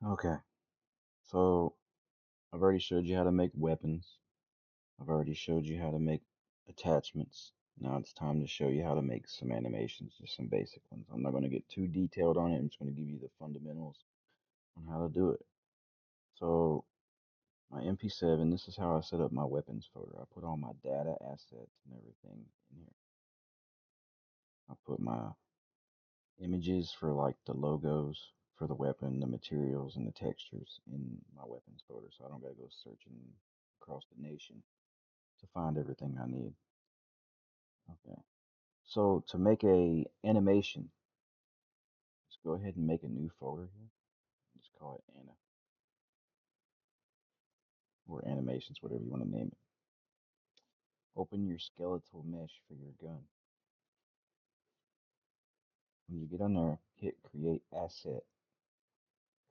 Okay, so I've already showed you how to make weapons. I've already showed you how to make attachments. Now it's time to show you how to make some animations, just some basic ones. I'm not going to get too detailed on it. I'm just going to give you the fundamentals on how to do it. So my MP7, this is how I set up my weapons folder. I put all my data, assets, and everything in here. I put my images for like the logos for the weapon, the materials, and the textures in my weapons folder, so I don't gotta go searching across the nation to find everything I need. Okay. So to make a animation, just go ahead and make a new folder here. Just call it Anna or animations, whatever you want to name it. Open your skeletal mesh for your gun. When you get on there, hit create asset,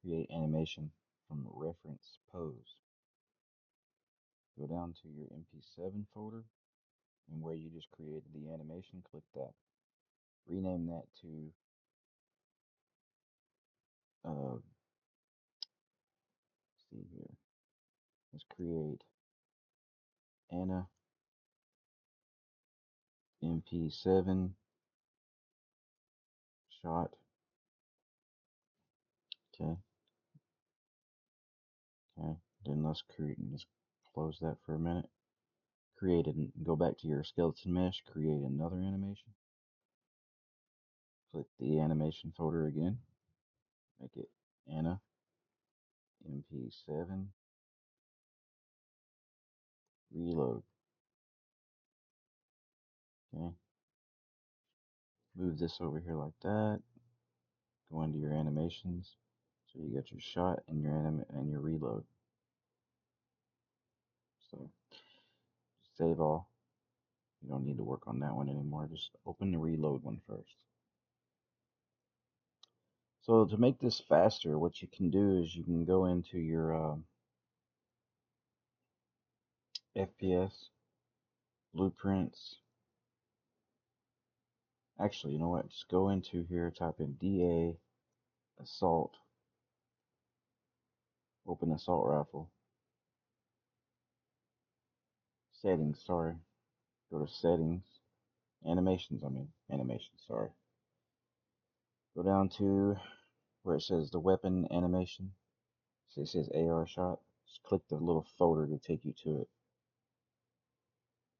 create animation from reference pose. Go down to your MP7 folder, and where you just created the animation, click that. Rename that to let's see here. Let's create Anna MP7 shot. Okay, okay. Then let's close that for a minute. Create and go back to your skeleton mesh, create another animation. Click the animation folder again. Make it Anna MP7 reload. Okay. Move this over here like that. Go into your animations. So you got your shot and your and your reload. So save all. You don't need to work on that one anymore. Just open the reload one first. So to make this faster, what you can do is you can go into your FPS blueprints. Actually, you know what? Just go into here, type in DA assault, open assault rifle. Settings, sorry. Go to settings. Animations, animations, sorry. Go down to where it says the weapon animation. So it says AR shot. Just click the little folder to take you to it.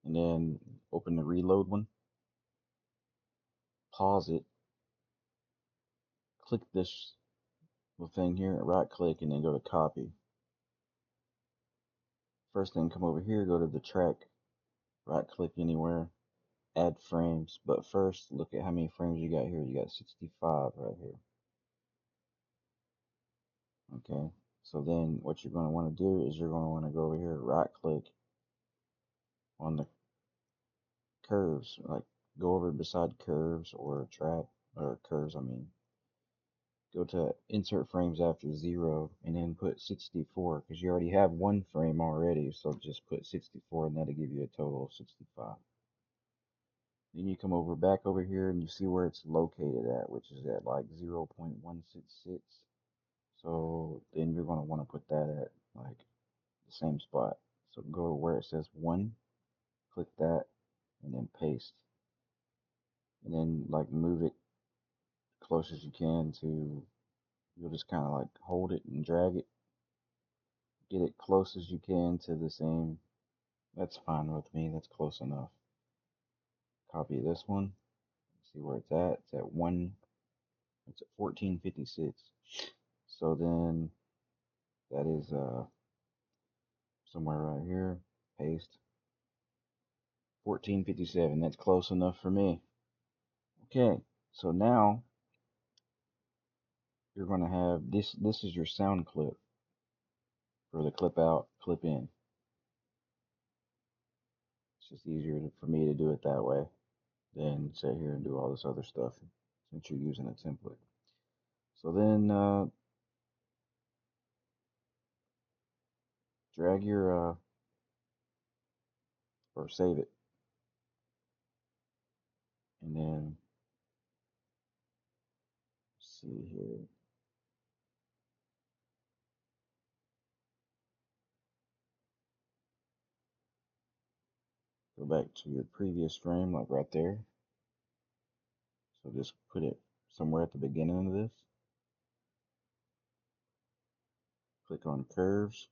And then open the reload one. Pause it. Click this little thing here, right click, and then go to copy. First thing, come over here, go to the track, right click anywhere, add frames. But first, look at how many frames you got here. You got 65 right here. Okay. So then what you're going to want to do is you're going to want to go over here, right click on the curves, like go over beside curves or track, or curves, go to insert frames after 0 and then put 64 because you already have one frame already, so just put 64 and that'll give you a total of 65. Then you come back over here and you see where it's located at, which is at like 0.166. So then you're going to want to put that at like the same spot. So go to where it says 1, click that, and then paste. And then like move it close as you can to, you'll just kind of like hold it and drag it. Get it close as you can to the same. That's fine with me. That's close enough. Copy this one. See where it's at. It's at 1. It's at 1456. So then that is somewhere right here. Paste. 1457. That's close enough for me. Okay. So now you're going to have this. This is your sound clip for the clip out, clip in. It's just easier for me to do it that way than sit here and do all this other stuff since you're using a template. So then drag your or save it, and then see here. Go back to your previous frame, like right there. So just put it somewhere at the beginning of this. Click on curves.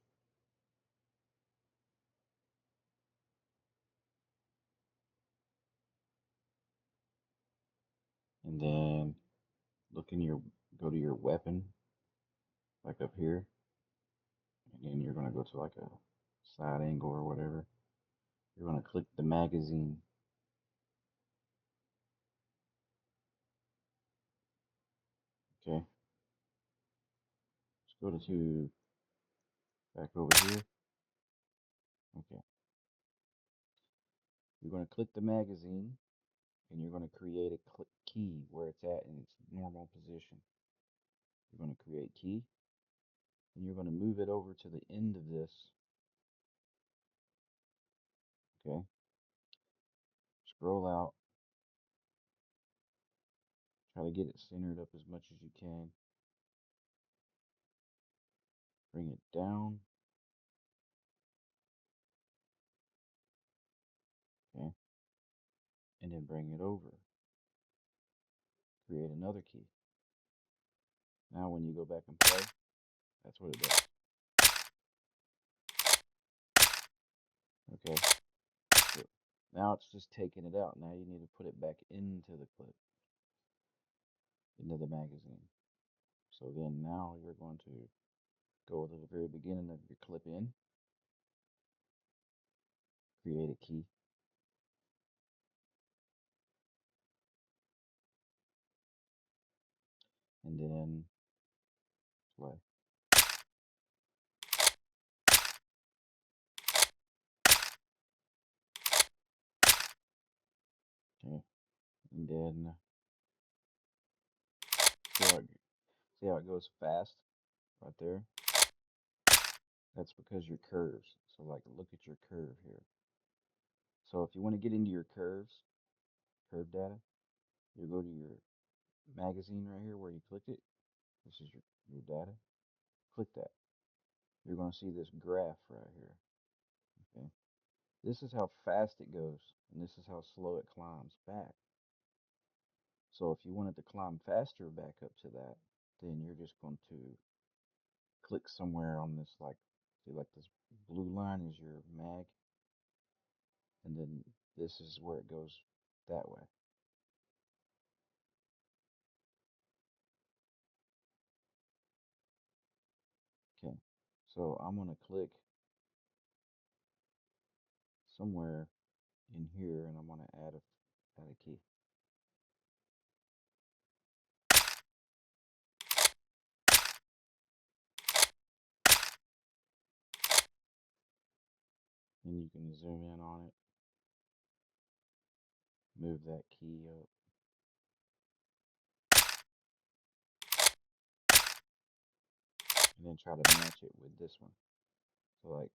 And then go to your weapon, like up here. And then you're going to go to like a side angle or whatever. You're going to click the magazine. Okay. Let's go to back over here. Okay. You're going to click the magazine and you're going to create a key where it's at in its normal position. You're going to create key and you're going to move it over to the end of this. Okay. Scroll out. Try to get it centered up as much as you can. Bring it down. Okay. And then bring it over. Create another key. Now when you go back and play, that's what it does. Okay. So now it's just taking it out. Now you need to put it back into the clip, into the magazine. So then now you're going to go to the very beginning of your clip in, create a key, and then play. Okay. And then see how it goes fast right there? That's because your curves. So like look at your curve here. So if you want to get into your curve data, you go to your magazine right here where you clicked it. This is your data. Click that. You're going to see this graph right here. Okay. This is how fast it goes, and this is how slow it climbs back. So if you wanted to climb faster back up to that, then you're just going to click somewhere on this, like, see, like this blue line is your mag, and then this is where it goes that way. Okay, so I'm going to click somewhere in here, and I'm going to add a key. And you can zoom in on it, move that key up, and then try to match it with this one. So like,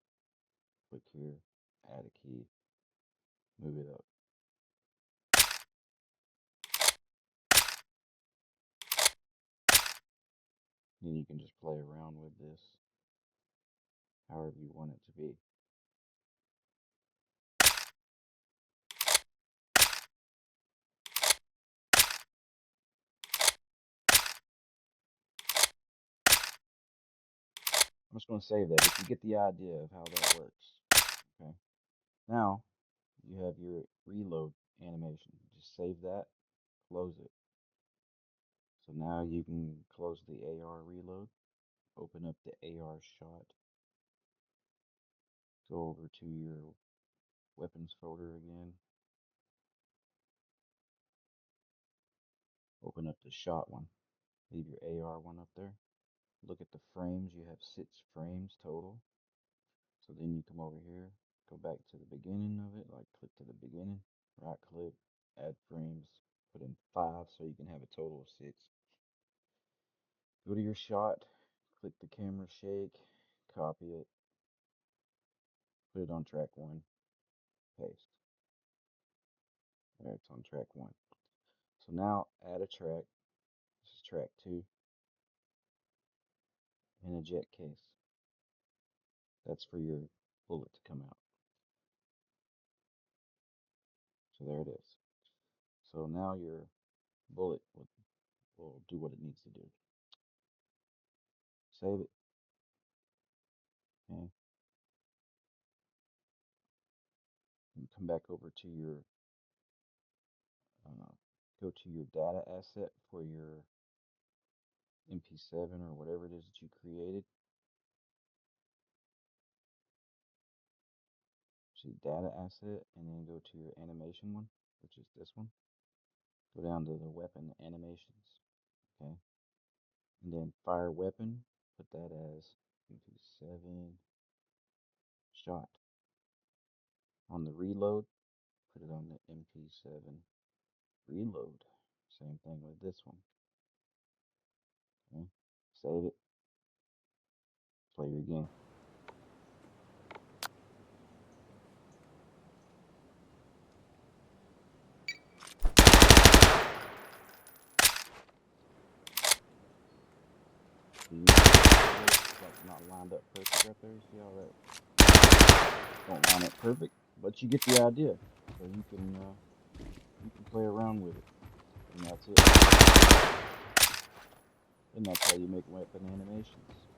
click here, add a key, move it up. Then you can just play around with this however you want it to be. I'm just going to save that, but you get the idea of how that works. Okay. Now you have your reload animation. Just save that, close it. So now you can close the AR reload, open up the AR shot, go over to your weapons folder again, open up the shot one, leave your AR one up there. Look at the frames. You have 6 frames total. So then you come over here, go back to the beginning of it, like click to the beginning, right click, add frames, put in 5 so you can have a total of 6. Go to your shot, click the camera shake, copy it, put it on track 1, paste. There, it's on track 1. So now add a track. This is track 2, and a jet case. That's for your bullet to come out. So there it is. So now your bullet will do what it needs to do. Save it. Okay. And come back over to your go to your data asset for your MP7 or whatever it is that you created. See data asset, and then go to your animation one, which is this one. Go down to the weapon animations, okay, and then fire weapon. Put that as MP7 shot. On the reload, put it on the MP7 reload. Same thing with this one. Okay, save it. Play your game. That's not lined up perfect right there. You see how that don't line up perfect, but you get the idea. So you can play around with it, and that's it. And that's how you make weapon animations.